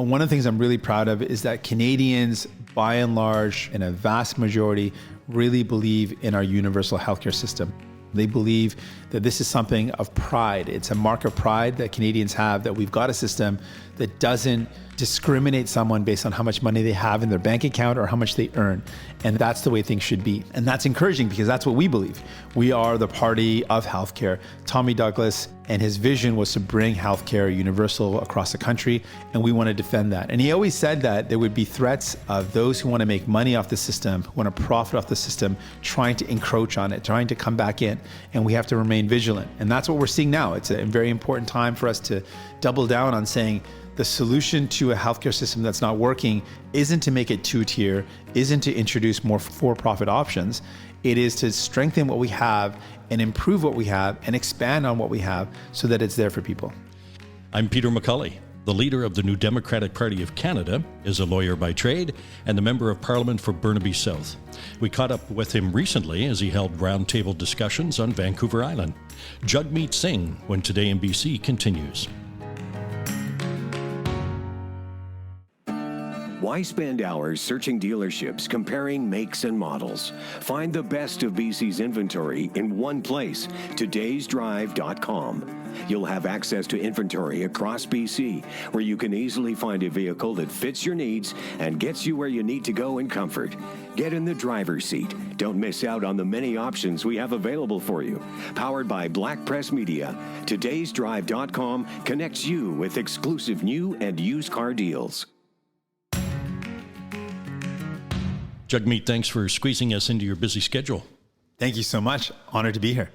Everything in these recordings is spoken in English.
One of the things I'm really proud of is that Canadians, by and large, in a vast majority, really believe in our universal healthcare system. They believe that this is something of pride. It's a mark of pride that Canadians have, that we've got a system that doesn't discriminate someone based on how much money they have in their bank account or how much they earn. And that's the way things should be. And that's encouraging because that's what we believe. We are the party of healthcare. Tommy Douglas and his vision was to bring healthcare universal across the country, and we want to defend that. And he always said that there would be threats of those who want to make money off the system, who want to profit off the system, trying to encroach on it, trying to come back in, and we have to remain vigilant. And that's what we're seeing now. It's a very important time for us to double down on saying the solution to a healthcare system that's not working isn't to make it two-tier, isn't to introduce more for-profit options. It is to strengthen what we have and improve what we have and expand on what we have so that it's there for people. I'm Peter McCully. The leader of the New Democratic Party of Canada is a lawyer by trade and a member of Parliament for Burnaby South. We caught up with him recently as he held roundtable discussions on Vancouver Island. Jagmeet Singh, when Today in BC continues. Why spend hours searching dealerships, comparing makes and models? Find the best of BC's inventory in one place, todaysdrive.com. You'll have access to inventory across BC, where you can easily find a vehicle that fits your needs and gets you where you need to go in comfort. Get in the driver's seat. Don't miss out on the many options we have available for you. Powered by Black Press Media, todaysdrive.com connects you with exclusive new and used car deals. Jagmeet, thanks for squeezing us into your busy schedule. Thank you so much. Honored to be here.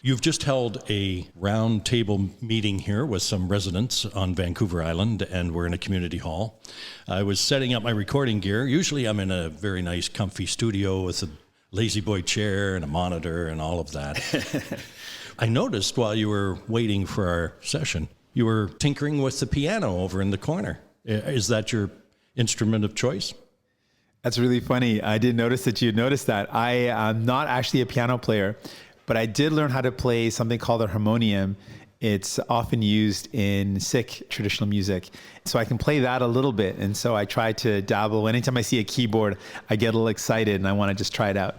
You've just held a roundtable meeting here with some residents on Vancouver Island, and we're in a community hall. I was setting up my recording gear. Usually I'm in a very nice, comfy studio with a lazy boy chair and a monitor and all of that. I noticed while you were waiting for our session, you were tinkering with the piano over in the corner. Is that your instrument of choice? That's really funny. I did notice that you had noticed that. I am not actually a piano player, but I did learn how to play something called a harmonium. It's often used in Sikh traditional music. So I can play that a little bit. And so I try to dabble. Anytime I see a keyboard, I get a little excited and I want to just try it out.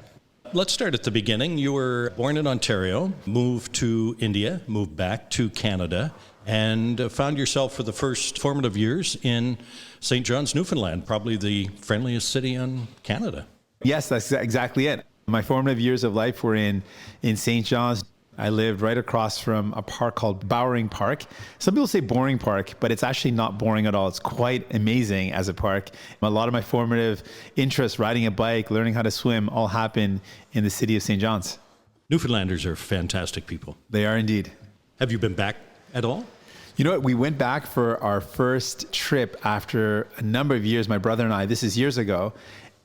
Let's start at the beginning. You were born in Ontario, moved to India, moved back to Canada, and found yourself for the first formative years in St. John's, Newfoundland, probably the friendliest city in Canada. Yes, that's exactly it. My formative years of life were in St. John's. I lived right across from a park called Bowering Park. Some people say boring park, but it's actually not boring at all. It's quite amazing as a park. A lot of my formative interests, riding a bike, learning how to swim, all happened in the city of St. John's. Newfoundlanders are fantastic people. They are indeed. Have you been back at all? You know what? We went back for our first trip after a number of years, my brother and I. This is years ago.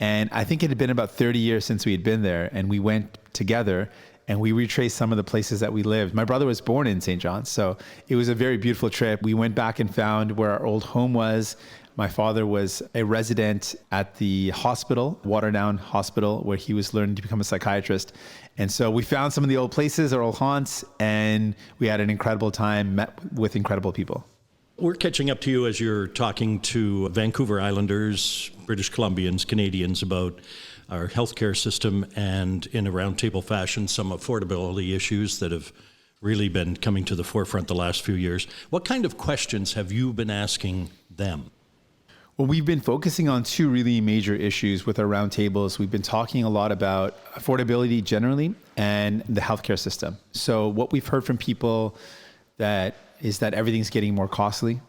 And I think it had been about 30 years since we had been there. And we went together and we retraced some of the places that we lived. My brother was born in St. John's, so it was a very beautiful trip. We went back and found where our old home was. My father was a resident at the hospital, Waterdown Hospital, where he was learning to become a psychiatrist. And so we found some of the old places, our old haunts, and we had an incredible time, met with incredible people. We're catching up to you as you're talking to Vancouver Islanders, British Columbians, Canadians about our healthcare system and, in a roundtable fashion, some affordability issues that have really been coming to the forefront the last few years. What kind of questions have you been asking them? Well, we've been focusing on two really major issues with our roundtables. We've been talking a lot about affordability generally and the healthcare system. So what we've heard from people is that everything's getting more costly.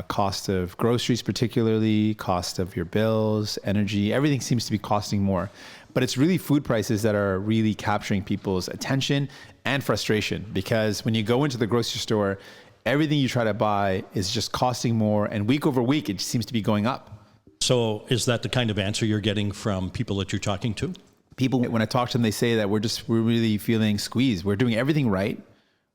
Cost of groceries particularly, cost of your bills, energy, everything seems to be costing more. But it's really food prices that are really capturing people's attention and frustration, because when you go into the grocery store, everything you try to buy is just costing more, and week over week, it seems to be going up. So is that the kind of answer you're getting from people that you're talking to? People, when I talk to them, they say that we're really feeling squeezed. We're doing everything right,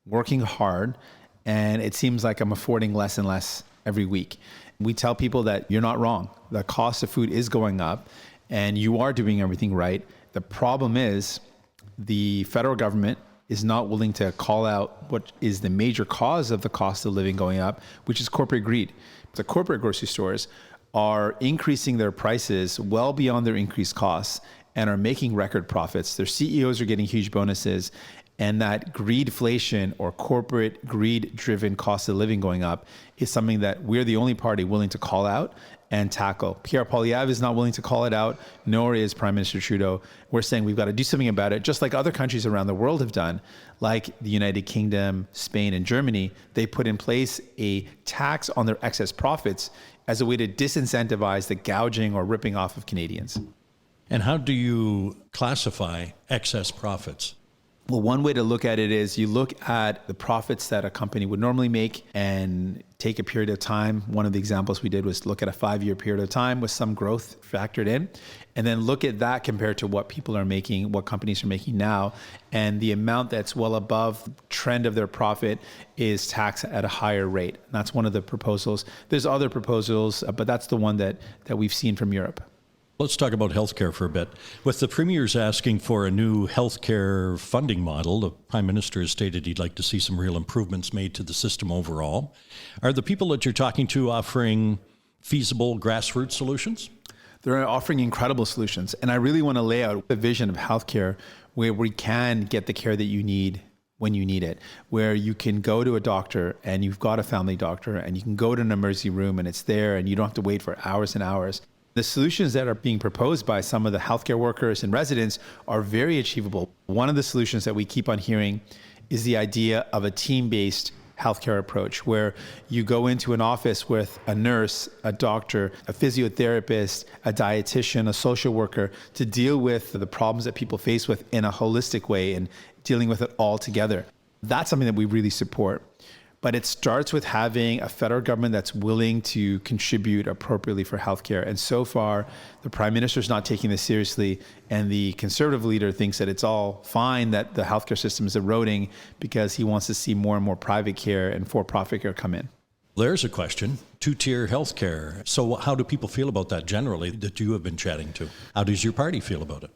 working hard, and it seems like I'm affording less and less every week. We tell people that you're not wrong. The cost of food is going up, and you are doing everything right. The problem is the federal government is not willing to call out what is the major cause of the cost of living going up, which is corporate greed. The corporate grocery stores are increasing their prices well beyond their increased costs and are making record profits. Their CEOs are getting huge bonuses. And that greedflation or corporate greed-driven cost of living going up is something that we're the only party willing to call out and tackle. Pierre Poilievre is not willing to call it out, nor is Prime Minister Trudeau. We're saying we've got to do something about it, just like other countries around the world have done, like the United Kingdom, Spain, and Germany. They put in place a tax on their excess profits as a way to disincentivize the gouging or ripping off of Canadians. And how do you classify excess profits? Well, one way to look at it is you look at the profits that a company would normally make and take a period of time. One of the examples we did was look at a 5-year period of time with some growth factored in, and then look at that compared to what people are making, what companies are making now. And the amount that's well above trend of their profit is taxed at a higher rate. And that's one of the proposals. There's other proposals, but that's the one that we've seen from Europe. Let's talk about healthcare for a bit. With the Premier's asking for a new healthcare funding model, the Prime Minister has stated he'd like to see some real improvements made to the system overall. Are the people that you're talking to offering feasible grassroots solutions? They're offering incredible solutions. And I really want to lay out a vision of healthcare where we can get the care that you need when you need it, where you can go to a doctor and you've got a family doctor and you can go to an emergency room and it's there and you don't have to wait for hours and hours. The solutions that are being proposed by some of the healthcare workers and residents are very achievable. One of the solutions that we keep on hearing is the idea of a team-based healthcare approach, where you go into an office with a nurse, a doctor, a physiotherapist, a dietitian, a social worker to deal with the problems that people face with in a holistic way and dealing with it all together. That's something that we really support. But it starts with having a federal government that's willing to contribute appropriately for healthcare. And so far, the Prime Minister is not taking this seriously. And the Conservative leader thinks that it's all fine that the healthcare system is eroding because he wants to see more and more private care and for-profit care come in. There's a question. Two-tier healthcare. So how do people feel about that generally that you have been chatting to? How does your party feel about it?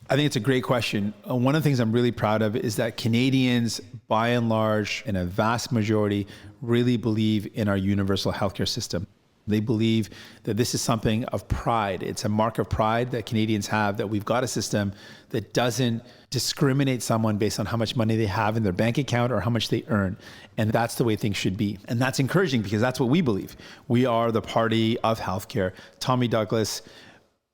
I think it's a great question. One of the things I'm really proud of is that Canadians, by and large, in a vast majority, really believe in our universal healthcare system. They believe that this is something of pride. It's a mark of pride that Canadians have, that we've got a system that doesn't discriminate someone based on how much money they have in their bank account or how much they earn. And that's the way things should be. And that's encouraging because that's what we believe. We are the party of healthcare. Tommy Douglas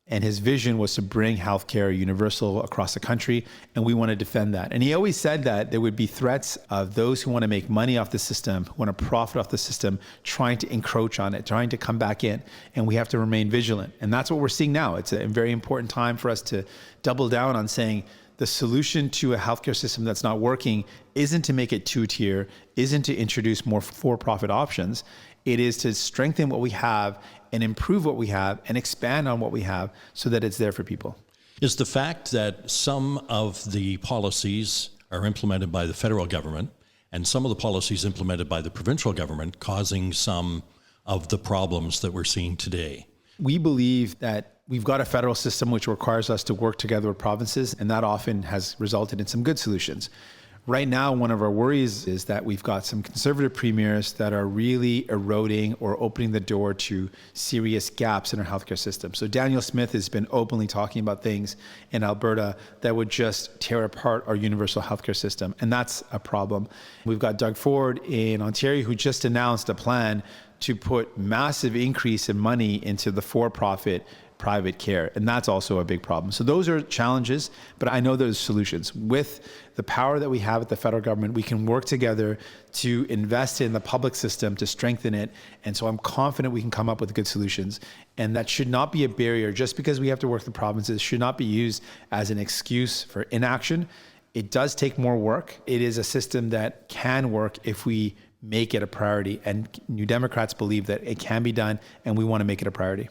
and his vision was to bring healthcare universal across the country, and we want to defend that. And he always said that there would be threats of those who want to make money off the system, who want to profit off the system, trying to encroach on it, trying to come back in, and we have to remain vigilant. And that's what we're seeing now. It's a very important time for us to double down on saying the solution to a healthcare system that's not working isn't to make it two-tier, isn't to introduce more for-profit options. It is to strengthen what we have and improve what we have and expand on what we have so that it's there for people. Is the fact that some of the policies are implemented by the federal government and some of the policies implemented by the provincial government causing some of the problems that we're seeing today? We believe that we've got a federal system which requires us to work together with provinces, and that often has resulted in some good solutions. Right now, one of our worries is that we've got some Conservative premiers that are really eroding or opening the door to serious gaps in our healthcare system. So Daniel Smith has been openly talking about things in Alberta that would just tear apart our universal healthcare system, and that's a problem. We've got Doug Ford in Ontario who just announced a plan to put massive increase in money into the for-profit private care, and that's also a big problem. So those are challenges, but I know there's solutions. With the power that we have at the federal government, we can work together to invest in the public system to strengthen it, and so I'm confident we can come up with good solutions. And that should not be a barrier. Just because we have to work with the provinces should not be used as an excuse for inaction. It does take more work. It is a system that can work if we make it a priority, and New Democrats believe that it can be done, and we want to make it a priority.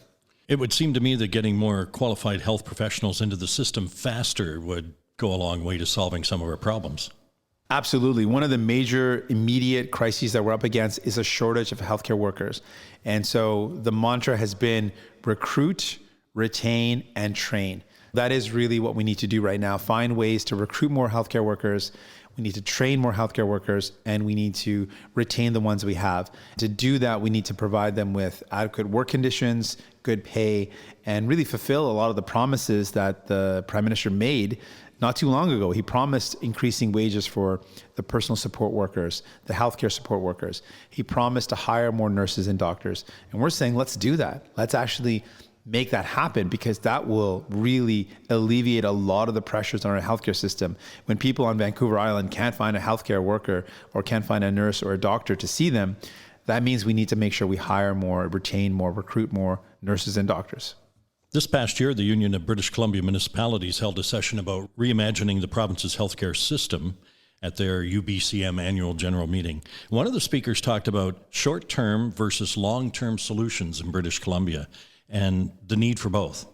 It would seem to me that getting more qualified health professionals into the system faster would go a long way to solving some of our problems. Absolutely. One of the major immediate crises that we're up against is a shortage of healthcare workers. And so the mantra has been recruit, retain, and train. That is really what we need to do right now. Find ways to recruit more healthcare workers. we need to train more healthcare workers, and we need to retain the ones we have. To do that, we need to provide them with adequate work conditions, good pay, and really fulfill a lot of the promises that the Prime Minister made not too long ago. He promised increasing wages for the personal support workers, the healthcare support workers. He promised to hire more nurses and doctors. And we're saying, let's do that. Let's actually make that happen, because that will really alleviate a lot of the pressures on our healthcare system. When people on Vancouver Island can't find a healthcare worker or can't find a nurse or a doctor to see them, that means we need to make sure we hire more, retain more, recruit more nurses and doctors. This past year, the Union of British Columbia Municipalities held a session about reimagining the province's healthcare system at their UBCM annual general meeting. One of the speakers talked about short-term versus long-term solutions in British Columbia and the need for both.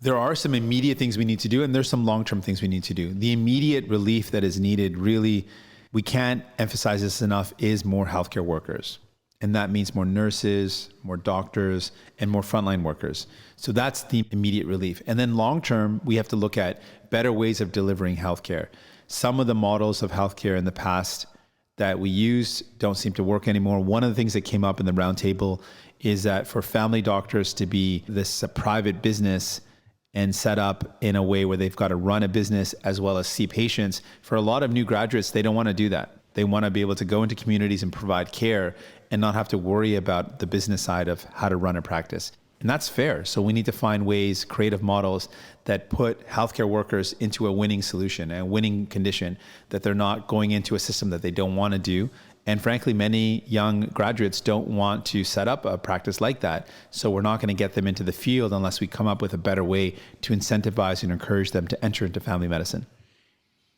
There are some immediate things we need to do, and there's some long-term things we need to do. The immediate relief that is needed, really, we can't emphasize this enough, is more healthcare workers. And that means more nurses, more doctors, and more frontline workers. So that's the immediate relief. And then long-term, we have to look at better ways of delivering healthcare. Some of the models of healthcare in the past that we used don't seem to work anymore. One of the things that came up in the roundtable is that for family doctors to be this private business and set up in a way where they've got to run a business as well as see patients, for a lot of new graduates, they don't want to do that. They want to be able to go into communities and provide care and not have to worry about the business side of how to run a practice. And that's fair. So we need to find ways, creative models that put healthcare workers into a winning solution, a winning condition, that they're not going into a system that they don't want to do. And frankly, many young graduates don't want to set up a practice like that. So we're not going to get them into the field unless we come up with a better way to incentivize and encourage them to enter into family medicine.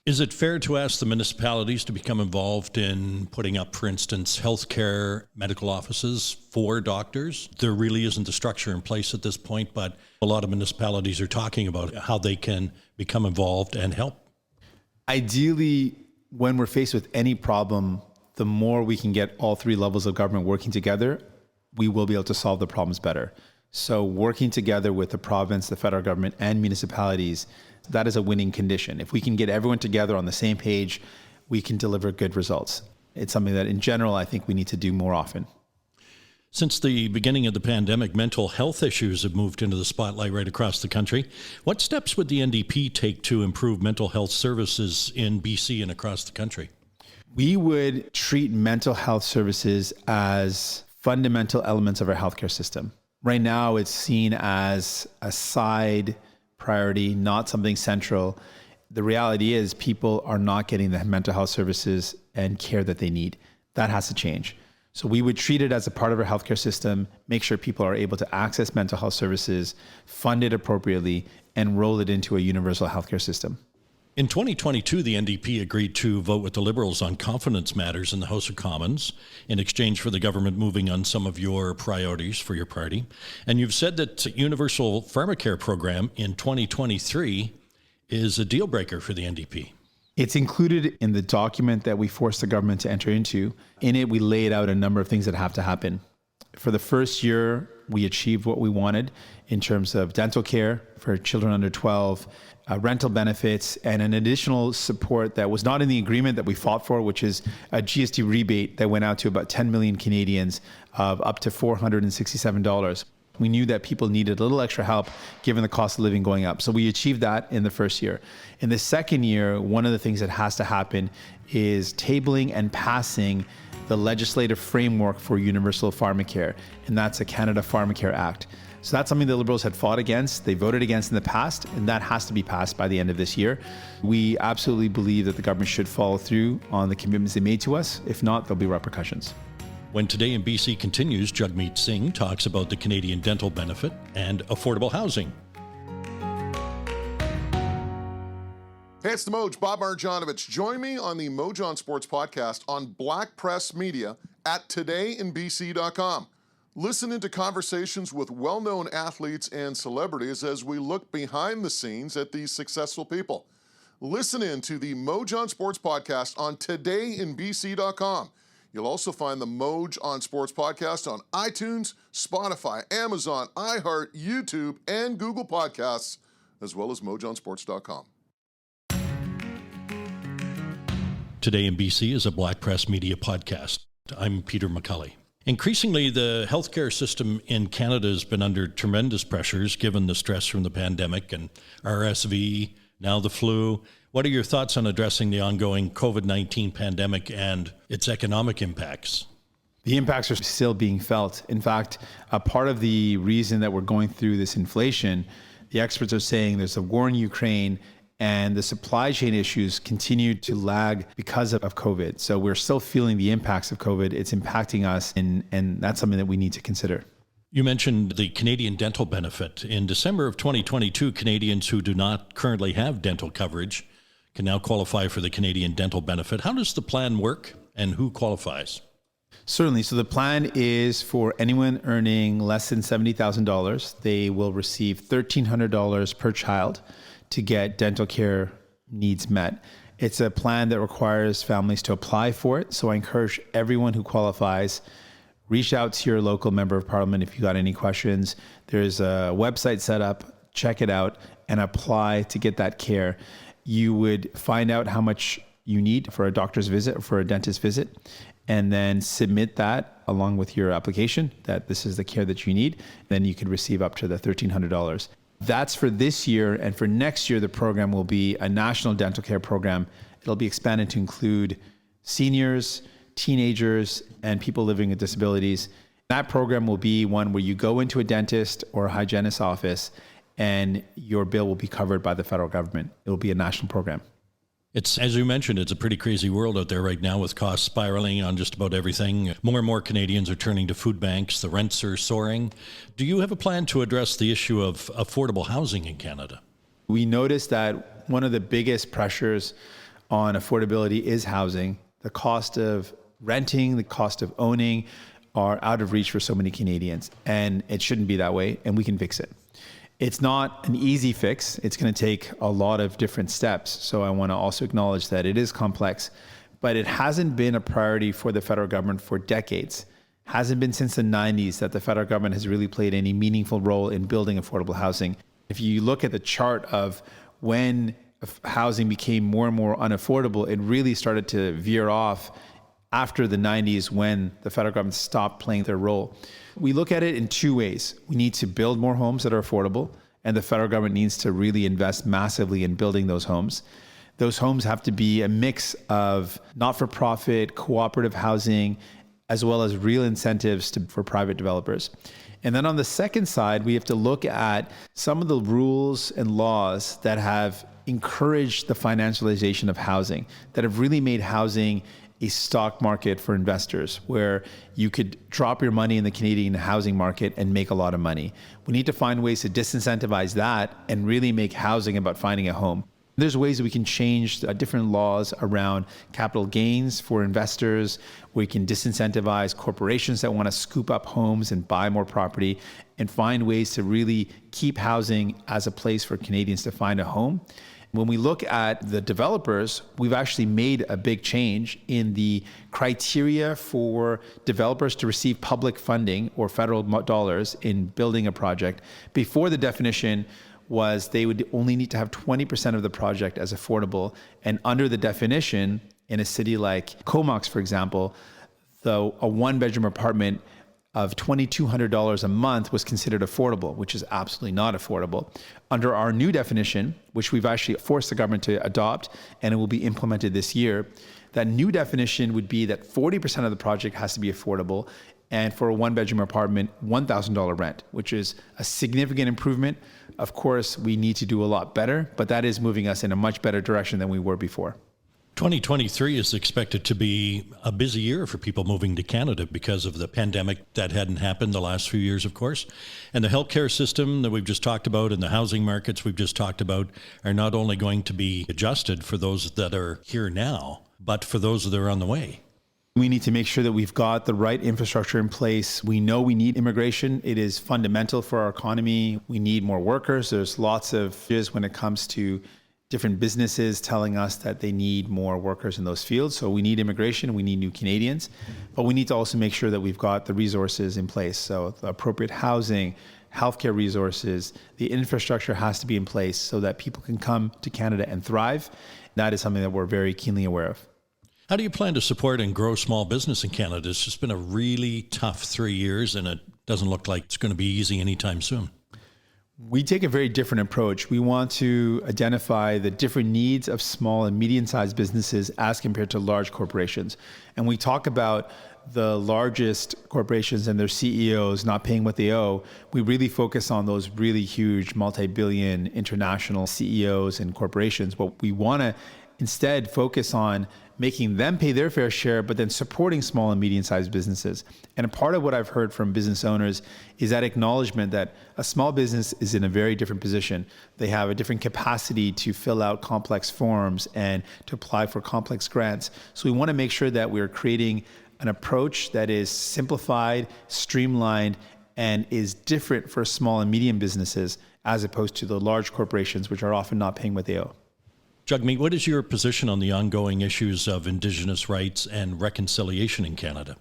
Is it fair to ask the municipalities to become involved in putting up, for instance, healthcare medical offices for doctors? There really isn't the structure in place at this point, but a lot of municipalities are talking about how they can become involved and help. Ideally, when we're faced with any problem, the more we can get all three levels of government working together, we will be able to solve the problems better. So working together with the province, the federal government, and municipalities, that is a winning condition. If we can get everyone together on the same page, we can deliver good results. It's something that in general, I think we need to do more often. Since the beginning of the pandemic, mental health issues have moved into the spotlight right across the country. What steps would the NDP take to improve mental health services in BC and across the country? We would treat mental health services as fundamental elements of our healthcare system. Right now, it's seen as a side priority, not something central. The reality is people are not getting the mental health services and care that they need. That has to change. So we would treat it as a part of our healthcare system, make sure people are able to access mental health services, fund it appropriately, and roll it into a universal healthcare system. In 2022, the NDP agreed to vote with the Liberals on confidence matters in the House of Commons in exchange for the government moving on some of your priorities for your party. And you've said that universal pharmacare program in 2023 is a deal breaker for the NDP. It's included in the document that we forced the government to enter into. In it, we laid out a number of things that have to happen. For the first year, we achieved what we wanted in terms of dental care for children under 12, rental benefits, and an additional support that was not in the agreement that we fought for, which is a GST rebate that went out to about 10 million Canadians of up to $467. We knew that people needed a little extra help given the cost of living going up. So we achieved that in the first year. In the second year, one of the things that has to happen is tabling and passing the legislative framework for universal pharmacare, and that's a Canada Pharmacare Act. So that's something the Liberals had fought against. They voted against in the past, and that has to be passed by the end of this year. We absolutely believe that the government should follow through on the commitments they made to us. If not, there'll be repercussions. When Today in BC continues, Jagmeet Singh talks about the Canadian dental benefit and affordable housing. Hey, it's the Moj, Bob Marjanovic. Join me on the Moj on Sports podcast on Black Press Media at todayinbc.com. Listen into conversations with well-known athletes and celebrities as we look behind the scenes at these successful people. Listen in to the Moj on Sports podcast on todayinbc.com. You'll also find the Moj on Sports podcast on iTunes, Spotify, Amazon, iHeart, YouTube, and Google Podcasts, as well as mojonsports.com. Today in BC is a Black Press Media podcast. I'm Peter McCully. Increasingly, the healthcare system in Canada has been under tremendous pressures given the stress from the pandemic and RSV, now the flu. What are your thoughts on addressing the ongoing COVID-19 pandemic and its economic impacts? The impacts are still being felt. In fact, a part of the reason that we're going through this inflation, the experts are saying there's a war in Ukraine and the supply chain issues continue to lag because of COVID. So we're still feeling the impacts of COVID. It's impacting us, and that's something that we need to consider. You mentioned the Canadian dental benefit. In December of 2022, Canadians who do not currently have dental coverage can now qualify for the Canadian dental benefit. How does the plan work and who qualifies? Certainly. So the plan is for anyone earning less than $70,000, they will receive $1,300 per child to get dental care needs met. It's a plan that requires families to apply for it. So I encourage everyone who qualifies, reach out to your local member of parliament if you got any questions. There's a website set up, check it out, and apply to get that care. You would find out how much you need for a doctor's visit or for a dentist visit, and then submit that along with your application that this is the care that you need. Then you could receive up to the $1,300. That's for this year, and for next year, the program will be a national dental care program. It'll be expanded to include seniors, teenagers, and people living with disabilities. That program will be one where you go into a dentist or a hygienist's office, and your bill will be covered by the federal government. It will be a national program. It's, as you mentioned, it's a pretty crazy world out there right now with costs spiraling on just about everything. More and more Canadians are turning to food banks. The rents are soaring. Do you have a plan to address the issue of affordable housing in Canada? We noticed that one of the biggest pressures on affordability is housing. The cost of renting, the cost of owning are out of reach for so many Canadians, and it shouldn't be that way, and we can fix it. It's not an easy fix. It's going to take a lot of different steps. So I want to also acknowledge that it is complex, but it hasn't been a priority for the federal government for decades. Hasn't been since the 90s that the federal government has really played any meaningful role in building affordable housing. If you look at the chart of when housing became more and more unaffordable, it really started to veer off after the 90s when the federal government stopped playing their role. We look at it in two ways. We need to build more homes that are affordable, and the federal government needs to really invest massively in building those homes. Those homes have to be a mix of not-for-profit, cooperative housing, as well as real incentives for private developers. And then on the second side, we have to look at some of the rules and laws that have encouraged the financialization of housing, that have really made housing a stock market for investors where you could drop your money in the Canadian housing market and make a lot of money. We need to find ways to disincentivize that and really make housing about finding a home. There's ways that we can change different laws around capital gains for investors. We can disincentivize corporations that want to scoop up homes and buy more property, and find ways to really keep housing as a place for Canadians to find a home. When we look at the developers, we've actually made a big change in the criteria for developers to receive public funding or federal dollars in building a project. Before, the definition was they would only need to have 20% of the project as affordable. And under the definition, in a city like Comox, for example, a one-bedroom apartment of $2,200 a month was considered affordable, which is absolutely not affordable. Under our new definition, which we've actually forced the government to adopt, and it will be implemented this year, that new definition would be that 40% of the project has to be affordable, and for a one-bedroom apartment, $1,000 rent, which is a significant improvement. Of course, we need to do a lot better, but that is moving us in a much better direction than we were before. 2023 is expected to be a busy year for people moving to Canada because of the pandemic that hadn't happened the last few years, of course. And the healthcare system that we've just talked about and the housing markets we've just talked about are not only going to be adjusted for those that are here now, but for those that are on the way. We need to make sure that we've got the right infrastructure in place. We know we need immigration. It is fundamental for our economy. We need more workers. There's lots of issues when it comes to different businesses telling us that they need more workers in those fields. So we need immigration, we need new Canadians, but we need to also make sure that we've got the resources in place. So the appropriate housing, healthcare resources, the infrastructure has to be in place so that people can come to Canada and thrive. That is something that we're very keenly aware of. How do you plan to support and grow small business in Canada? It's just been a really tough 3 years, and it doesn't look like it's going to be easy anytime soon. We take a very different approach. We want to identify the different needs of small and medium-sized businesses as compared to large corporations. And we talk about the largest corporations and their CEOs not paying what they owe. We really focus on those really huge multi-billion international CEOs and corporations. What we want to instead focus on making them pay their fair share, but then supporting small and medium-sized businesses. And a part of what I've heard from business owners is that acknowledgement that a small business is in a very different position. They have a different capacity to fill out complex forms and to apply for complex grants. So we want to make sure that we're creating an approach that is simplified, streamlined, and is different for small and medium businesses as opposed to the large corporations, which are often not paying what they owe. Jagmeet, what is your position on the ongoing issues of Indigenous rights and reconciliation in Canada?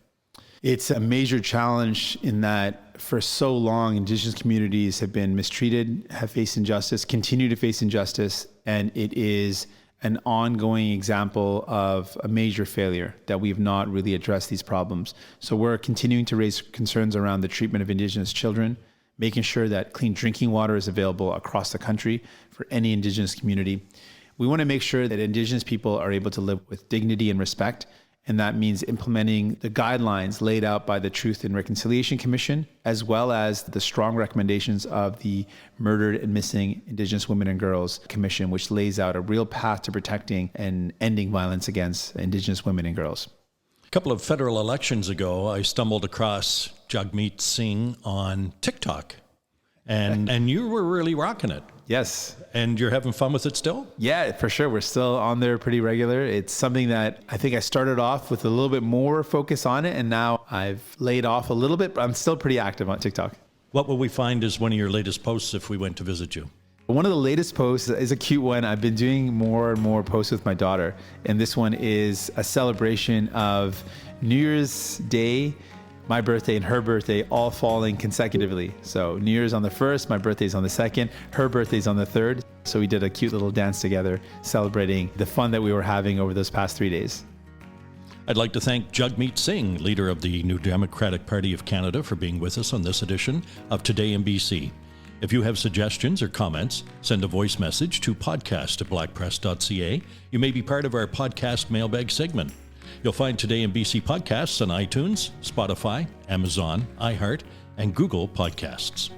It's a major challenge in that for so long, Indigenous communities have been mistreated, have faced injustice, continue to face injustice, and it is an ongoing example of a major failure that we've not really addressed these problems. So we're continuing to raise concerns around the treatment of Indigenous children, making sure that clean drinking water is available across the country for any Indigenous community. We want to make sure that Indigenous people are able to live with dignity and respect, and that means implementing the guidelines laid out by the Truth and Reconciliation Commission, as well as the strong recommendations of the Murdered and Missing Indigenous Women and Girls Commission, which lays out a real path to protecting and ending violence against Indigenous women and girls. A couple of federal elections ago, I stumbled across Jagmeet Singh on TikTok, and you were really rocking it. Yes. And you're having fun with it still? Yeah, for sure. We're still on there pretty regular. It's something that I think I started off with a little bit more focus on it, and now I've laid off a little bit, but I'm still pretty active on TikTok. What will we find is one of your latest posts if we went to visit you? One of the latest posts is a cute one. I've been doing more and more posts with my daughter, and this one is a celebration of New Year's Day, my birthday, and her birthday all falling consecutively. So New Year's on the 1st, my birthday's on the 2nd, her birthday's on the 3rd. So we did a cute little dance together, celebrating the fun that we were having over those past 3 days. I'd like to thank Jagmeet Singh, leader of the New Democratic Party of Canada, for being with us on this edition of Today in BC. If you have suggestions or comments, send a voice message to podcast@blackpress.ca. You may be part of our podcast mailbag segment. You'll find Today in BC podcasts on iTunes, Spotify, Amazon, iHeart, and Google Podcasts.